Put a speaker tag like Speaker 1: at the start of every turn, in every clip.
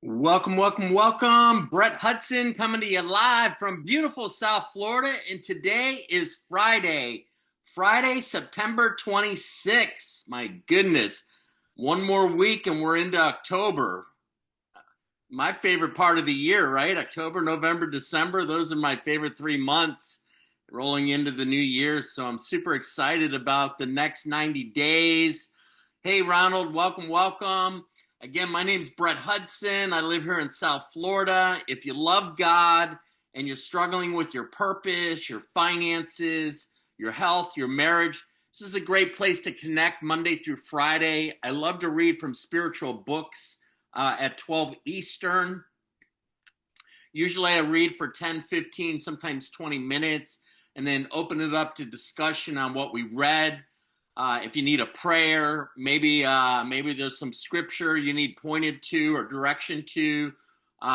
Speaker 1: Welcome, welcome, welcome. Brett Hudson coming to you live from beautiful South Florida. And today is Friday, September 26th. My goodness. One more week and we're into October. My favorite part of the year, right? October, November, December. Those are my favorite 3 months rolling into the new year. So I'm super excited about the next 90 days. Hey, Ronald, welcome, welcome. Again, my name's Brett Hudson. I live here in South Florida. If you love God and you're struggling with your purpose, your finances, your health, your marriage, this is a great place to connect Monday through Friday. I love to read from spiritual books at 12 Eastern. Usually I read for 10, 15, sometimes 20 minutes, and then open it up to discussion on what we read. If you need a prayer, maybe there's some scripture you need pointed to or direction to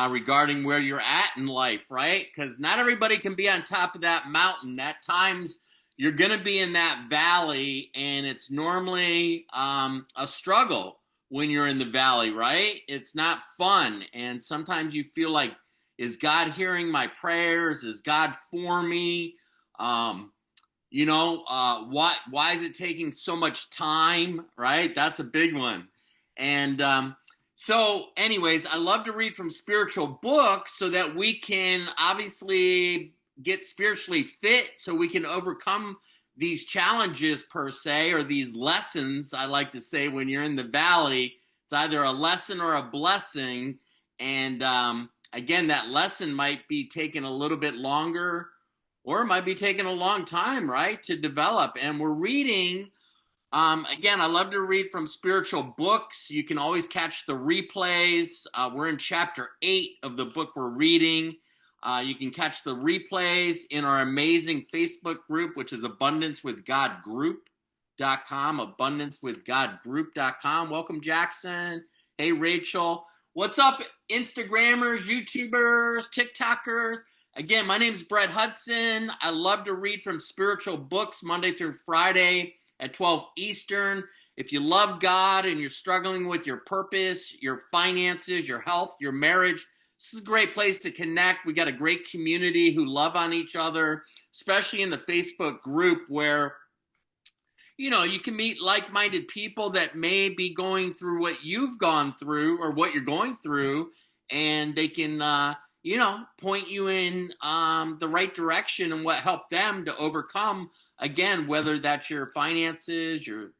Speaker 1: regarding where you're at in life, right? Because not everybody can be on top of that mountain. At times, you're going to be in that valley, and it's normally a struggle when you're in the valley, right? It's not fun, and sometimes you feel like, is God hearing my prayers? Is God for me? Why is it taking so much time, right? That's a big one. And so anyways, I love to read from spiritual books so that we can obviously get spiritually fit so we can overcome these challenges per se, or these lessons. I like to say when you're in the valley, it's either a lesson or a blessing. And again, that lesson might be taking a little bit longer, or it might be taking a long time, right, to develop. And we're reading, again, I love to read from spiritual books. You can always catch the replays. We're in chapter 8 of the book we're reading. You can catch the replays in our amazing Facebook group, which is abundancewithgodgroup.com, abundancewithgodgroup.com. Welcome, Jackson. Hey, Rachel. What's up, Instagrammers, YouTubers, TikTokers? Again, my name is Brett Hudson. I love to read from spiritual books Monday through Friday at 12 Eastern. If you love God and you're struggling with your purpose, your finances, your health, your marriage, this is a great place to connect. We got a great community who love on each other, especially in the Facebook group where, you can meet like-minded people that may be going through what you've gone through or what you're going through, and they can point you in the right direction and what helped them to overcome, again, whether that's your finances, your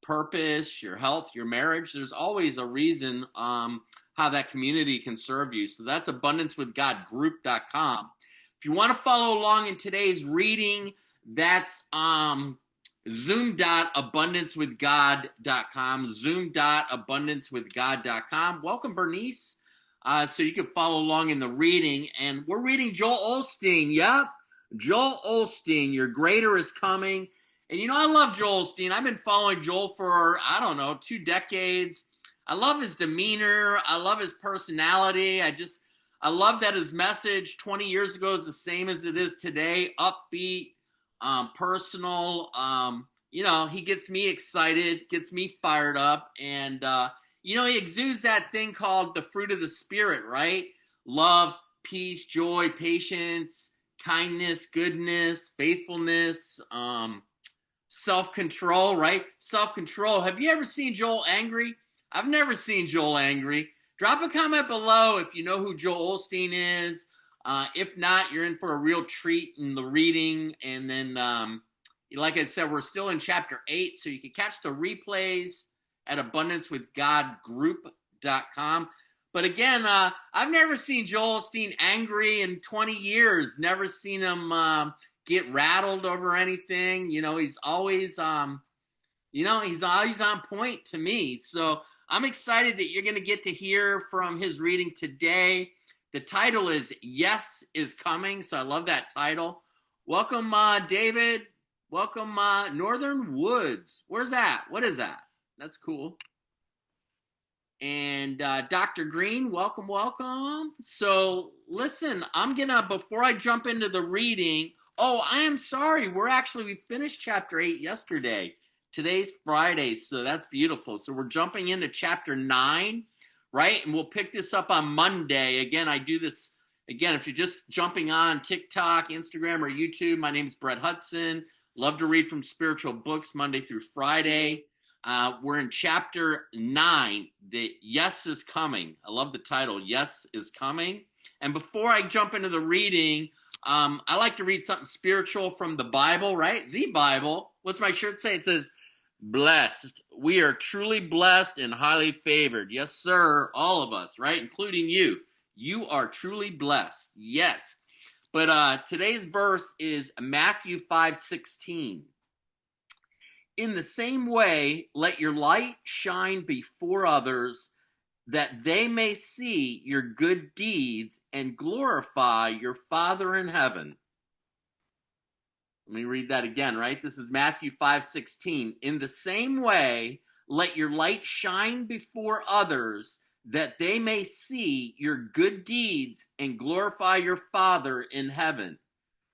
Speaker 1: purpose, your health, your marriage. There's always a reason how that community can serve you. So that's abundancewithgodgroup.com. If you want to follow along in today's reading, that's zoom.abundancewithgod.com, zoom.abundancewithgod.com. Welcome, Bernice. So you can follow along in the reading. And we're reading Joel Osteen. Yep. Joel Osteen, Your Greater is Coming. And I love Joel Osteen. I've been following Joel for, 2 decades. I love his demeanor. I love his personality. I love that his message 20 years ago is the same as it is today. Upbeat, personal. He gets me excited, gets me fired up. And, he exudes that thing called the fruit of the Spirit, right? Love, peace, joy, patience, kindness, goodness, faithfulness, self-control, right? Self-control. Have you ever seen Joel angry? I've never seen Joel angry. Drop a comment below if you know who Joel Osteen is. If not, you're in for a real treat in the reading. And then, like I said, we're still in chapter 8, so you can catch the replays at abundancewithgodgroup.com. But again, I've never seen Joel Osteen angry in 20 years. Never seen him get rattled over anything. He's always, he's always on point to me. So I'm excited that you're going to get to hear from his reading today. The title is Yes is Coming. So I love that title. Welcome, David. Welcome, Northern Woods. Where's that? What is that? That's cool. And Dr. Green, welcome, welcome. So listen, before I jump into the reading, I am sorry. We finished chapter 8 yesterday. Today's Friday, so that's beautiful. So we're jumping into chapter 9 right? And we'll pick this up on Monday. Again, I do this, again, if you're just jumping on TikTok, Instagram, or YouTube, my name is Brett Hudson. Love to read from spiritual books Monday through Friday. We're in chapter 9, the Yes is Coming. I love the title, Yes is Coming. And before I jump into the reading, I like to read something spiritual from the Bible, right? The Bible. What's my shirt say? It says, blessed. We are truly blessed and highly favored. Yes, sir. All of us, right? Including you. You are truly blessed. Yes. But today's verse is Matthew 5:16. In the same way, let your light shine before others, that they may see your good deeds and glorify your Father in heaven. Let me read that again, right? This is Matthew 5:16. In the same way, let your light shine before others, that they may see your good deeds and glorify your Father in heaven.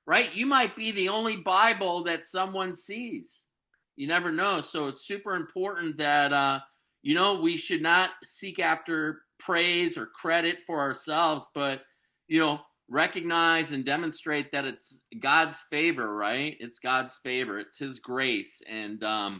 Speaker 1: Right? You might be the only Bible that someone sees. You never know. So it's super important that, we should not seek after praise or credit for ourselves, but, recognize and demonstrate that it's God's favor, right? It's God's favor. It's His grace. And, the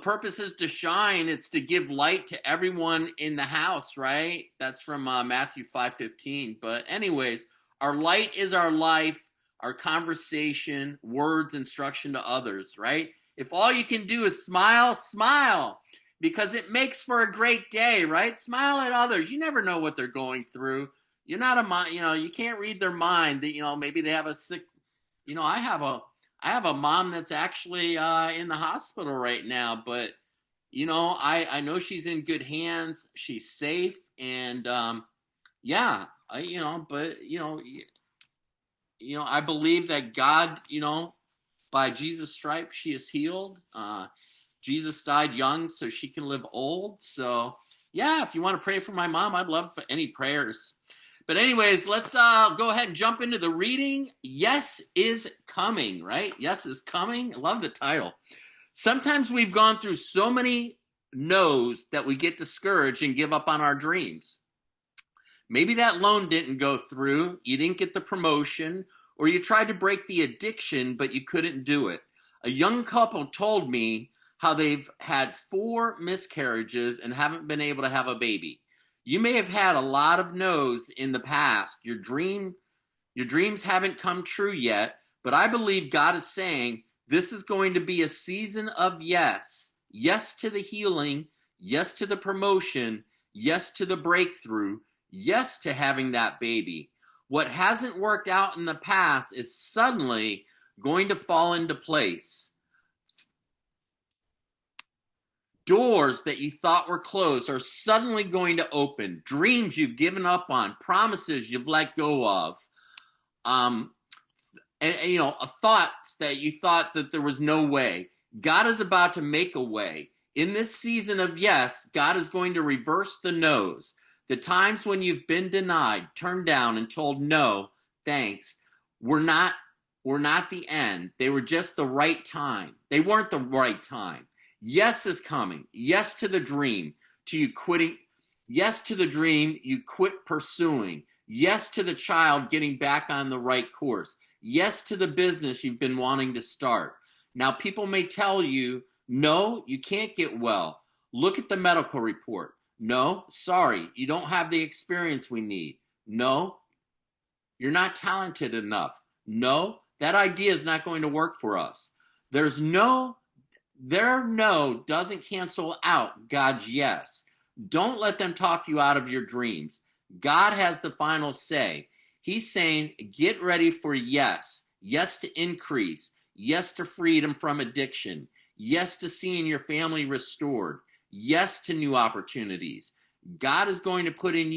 Speaker 1: purpose is to shine. It's to give light to everyone in the house, right? That's from Matthew 5:15. But anyways, our light is our life, our conversation, words, instruction to others, right? If all you can do is smile, smile, because it makes for a great day, right? Smile at others. You never know what they're going through. You're not you can't read their mind. That maybe they have a sick. I have a mom that's actually in the hospital right now, but I know she's in good hands. She's safe, and I believe that God, by Jesus' stripes, she is healed. Jesus died young so she can live old. So, if you want to pray for my mom, I'd love for any prayers. But anyways, let's go ahead and jump into the reading. Yes is coming, right? Yes is coming. I love the title. Sometimes we've gone through so many no's that we get discouraged and give up on our dreams. Maybe that loan didn't go through, you didn't get the promotion, or you tried to break the addiction, but you couldn't do it. A young couple told me how they've had 4 miscarriages and haven't been able to have a baby. You may have had a lot of no's in the past. Your dreams haven't come true yet, but I believe God is saying this is going to be a season of yes. Yes to the healing, yes to the promotion, yes to the breakthrough, yes to having that baby. What hasn't worked out in the past is suddenly going to fall into place. Doors that you thought were closed are suddenly going to open. Dreams you've given up on, promises you've let go of, thoughts that you thought that there was no way. God is about to make a way. In this season of yes, God is going to reverse the no's. The times when you've been denied, turned down, and told no, thanks, were not the end. They were just the right time. They weren't the right time. Yes is coming. Yes to the dream, to you quitting. Yes to the dream you quit pursuing. Yes to the child getting back on the right course. Yes to the business you've been wanting to start. Now, people may tell you, no, you can't get well. Look at the medical report. No, sorry, you don't have the experience we need. No, you're not talented enough. No, that idea is not going to work for us. Their no doesn't cancel out God's yes. Don't let them talk you out of your dreams. God has the final say. He's saying, get ready for yes. Yes to increase. Yes to freedom from addiction. Yes to seeing your family restored. Yes to new opportunities. God is going to put you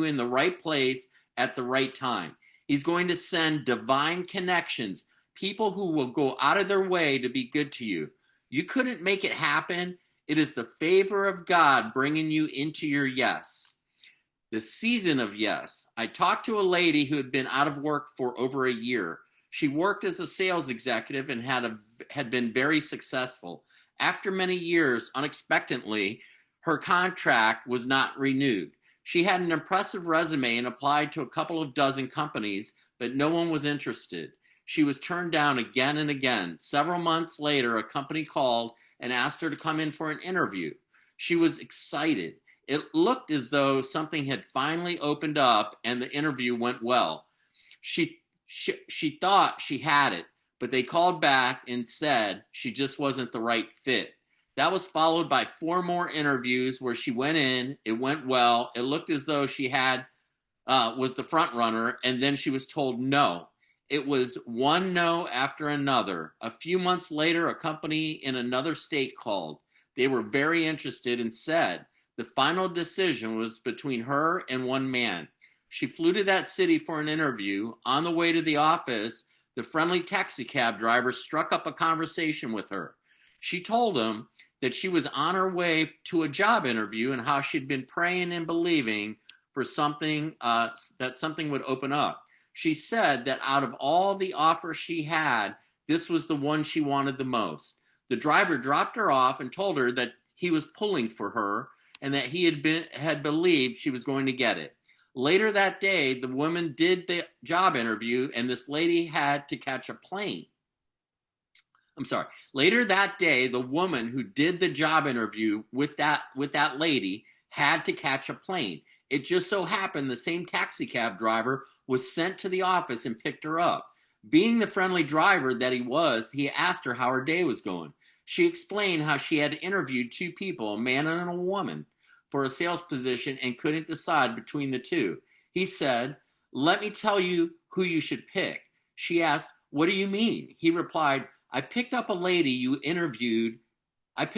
Speaker 1: in the right place at the right time. He's going to send divine connections, people who will go out of their way to be good to you. You couldn't make it happen. It is the favor of God bringing you into your yes. The season of yes. I talked to a lady who had been out of work for over a year. She worked as a sales executive and had been very successful. After many years, unexpectedly, her contract was not renewed. She had an impressive resume and applied to a couple of dozen companies, but no one was interested. She was turned down again and again. Several months later, a company called and asked her to come in for an interview. She was excited. It looked as though something had finally opened up and the interview went well. She thought she had it, but they called back and said she just wasn't the right fit. That was followed by 4 more interviews where she went in. It went well. It looked as though she was the front runner, and then she was told no. It was one no after another. A few months later, a company in another state called. They were very interested and said the final decision was between her and one man. She flew to that city for an interview. On the way to the office, the friendly taxi cab driver struck up a conversation with her. She told him that she was on her way to a job interview and how she'd been praying and believing for something, that something would open up. She said that out of all the offers she had, this was the one she wanted the most. The driver dropped her off and told her that he was pulling for her and that he had believed she was going to get it. Later that day, the woman did the job interview and this lady had to catch a plane. Later that day, the woman who did the job interview with that lady had to catch a plane. It just so happened the same taxi cab driver was sent to the office and picked her up. Being the friendly driver that he was, he asked her how her day was going. She explained how she had interviewed 2 people, a man and a woman, for a sales position and couldn't decide between the 2. He said, "Let me tell you who you should pick." She asked, "What do you mean?" He replied, I picked up that lady you interviewed and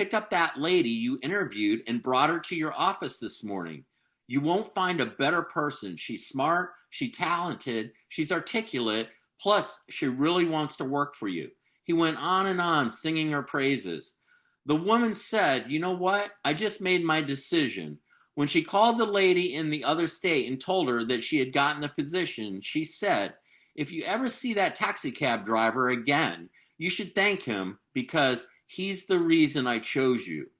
Speaker 1: brought her to your office this morning. You won't find a better person. She's smart, she's talented, she's articulate, plus she really wants to work for you." He went on and on, singing her praises. The woman said, "You know what? I just made my decision." When she called the lady in the other state and told her that she had gotten the position, she said, "If you ever see that taxi cab driver again, you should thank him because he's the reason I chose you."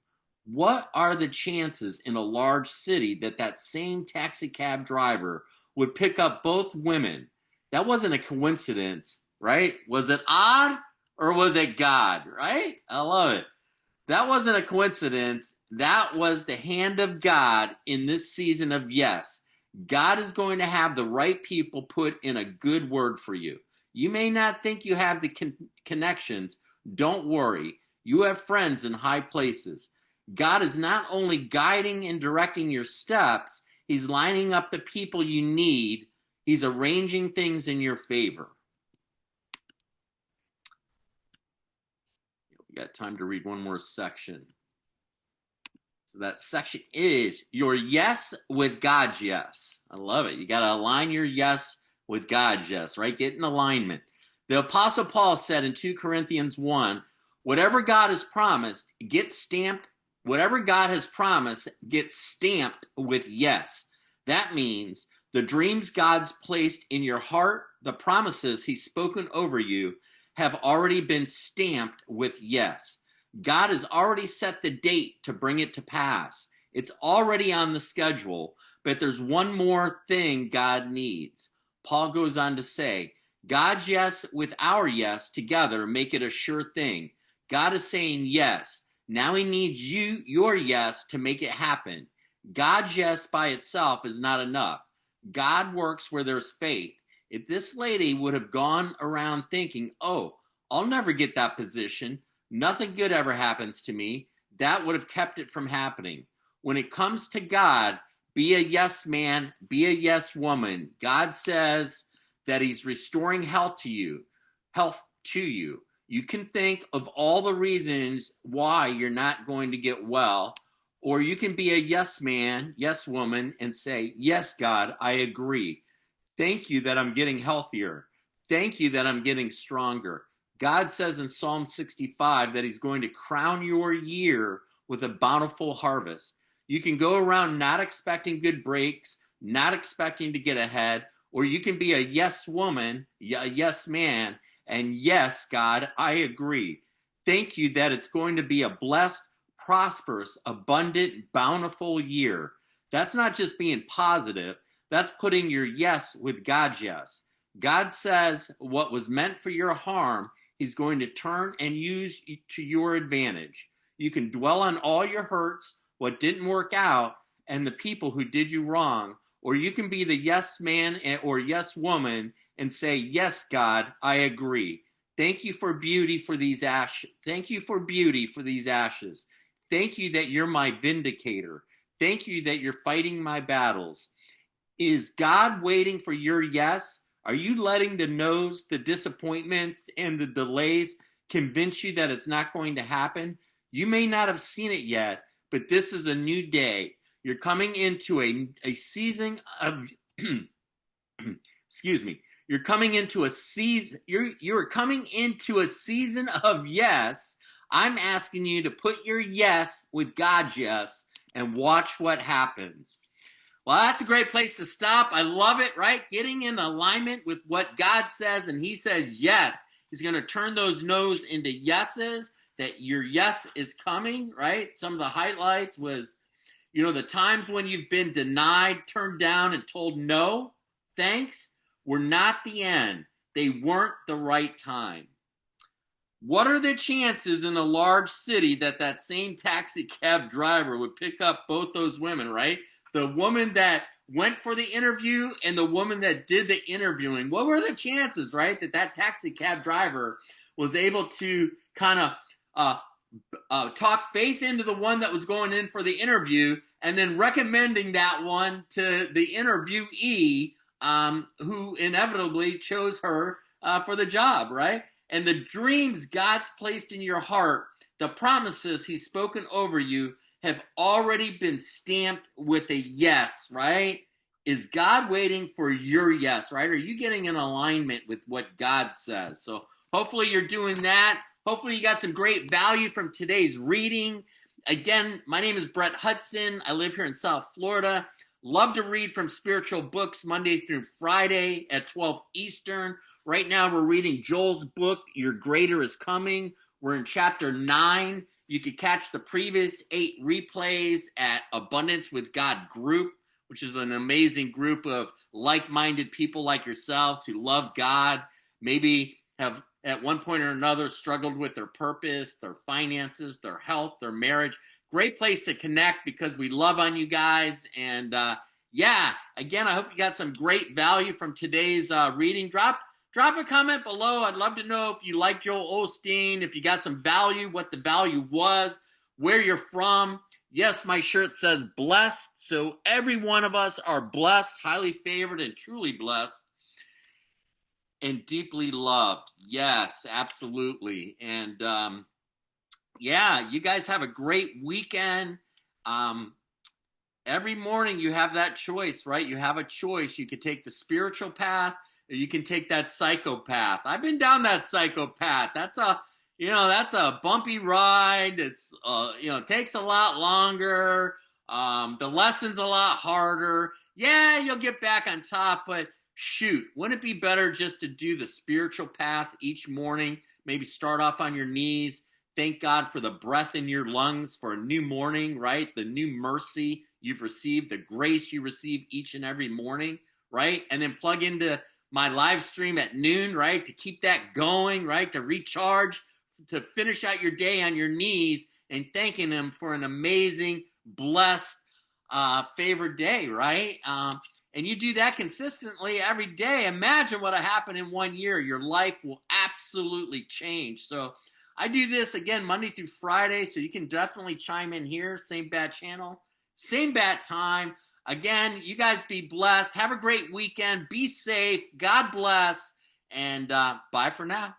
Speaker 1: What are the chances in a large city that same taxi cab driver would pick up both women? That wasn't a coincidence, right? Was it odd or was it God, right? I love it. That wasn't a coincidence. That was the hand of God in this season of yes. God is going to have the right people put in a good word for you. You may not think you have the connections. Don't worry. You have friends in high places. God is not only guiding and directing your steps, he's lining up the people you need. He's arranging things in your favor. We got time to read one more section. So that section is your yes with God's yes. I love it. You got to align your yes with God's yes, right? Get in alignment. The Apostle Paul said in 2 Corinthians 1, whatever God has promised, whatever God has promised gets stamped with yes. That means the dreams God's placed in your heart, the promises he's spoken over you, have already been stamped with yes. God has already set the date to bring it to pass. It's already on the schedule, but there's one more thing God needs. Paul goes on to say, God's yes with our yes together make it a sure thing. God is saying yes. Now he needs your yes to make it happen. God's yes by itself is not enough. God works where there's faith. If this lady would have gone around thinking, oh, I'll never get that position, nothing good ever happens to me, that would have kept it from happening. When it comes to God, be a yes man, be a yes woman. God says that he's restoring health to you. You can think of all the reasons why you're not going to get well, or you can be a yes man, yes woman, and say, yes, God, I agree. Thank you that I'm getting healthier. Thank you that I'm getting stronger. God says in Psalm 65 that he's going to crown your year with a bountiful harvest. You can go around not expecting good breaks, not expecting to get ahead, or you can be a yes woman, a yes man, and yes, God, I agree. Thank you that it's going to be a blessed, prosperous, abundant, bountiful year. That's not just being positive. That's putting your yes with God's yes. God says what was meant for your harm, he's going to turn and use to your advantage. You can dwell on all your hurts, what didn't work out, and the people who did you wrong, or you can be the yes man or yes woman and say, yes, God, I agree. Thank you for beauty for these ashes. Thank you for beauty for these ashes. Thank you that you're my vindicator. Thank you that you're fighting my battles. Is God waiting for your yes? Are you letting the no's, the disappointments, and the delays convince you that it's not going to happen? You may not have seen it yet, but this is a new day. You're coming into a season of excuse me. You're coming into a season. You're coming into a season of yes. I'm asking you to put your yes with God's yes and watch what happens. Well, that's a great place to stop. I love it, right? Getting in alignment with what God says, and he says yes. He's going to turn those no's into yeses, that your yes is coming, right? Some of the highlights was, the times when you've been denied, turned down, and told no, thanks, were not the end. They weren't the right time. What are the chances in a large city that same taxi cab driver would pick up both those women, right? The woman that went for the interview and the woman that did the interviewing. What were the chances, right, that taxi cab driver was able to kind of talk faith into the one that was going in for the interview and then recommending that one to the interviewee who inevitably chose her for the job, right? And the dreams God's placed in your heart, the promises he's spoken over you, have already been stamped with a yes, right? Is God waiting for your yes, right? Are you getting in alignment with what God says? So hopefully you're doing that. Hopefully you got some great value from today's reading. Again, my name is Brett Hudson. I live here in South Florida. Love to read from spiritual books Monday through Friday at 12 Eastern. Right now we're reading Joel's book, Your Greater is Coming. We're in chapter 9. You can catch the previous 8 replays at Abundance with God group, which is an amazing group of like-minded people like yourselves who love God, maybe have at one point or another struggled with their purpose, their finances, their health, their marriage. Great place to connect because we love on you guys. And again, I hope you got some great value from today's reading. Drop a comment below. I'd love to know if you like Joel Osteen, if you got some value, what the value was, where you're from. Yes, my shirt says blessed. So every one of us are blessed, highly favored, and truly blessed. And deeply loved. Yes, absolutely. And you guys have a great weekend. Every morning you have that choice, right? You have a choice. You could take the spiritual path or you can take that psychopath. I've been down that psychopath. That's a bumpy ride. It's takes a lot longer. The lesson's a lot harder. Yeah, you'll get back on top, but shoot, wouldn't it be better just to do the spiritual path each morning? Maybe start off on your knees. Thank God for the breath in your lungs, for a new morning, right? The new mercy you've received, the grace you receive each and every morning, right? And then plug into my live stream at noon, right? To keep that going, right? To recharge, to finish out your day on your knees and thanking him for an amazing, blessed, favored day, right? And you do that consistently every day. Imagine what'll happen in 1 year. Your life will absolutely change. So I do this again Monday through Friday, so you can definitely chime in here. Same bat channel, same bat time. Again, you guys be blessed. Have a great weekend. Be safe. God bless. And bye for now.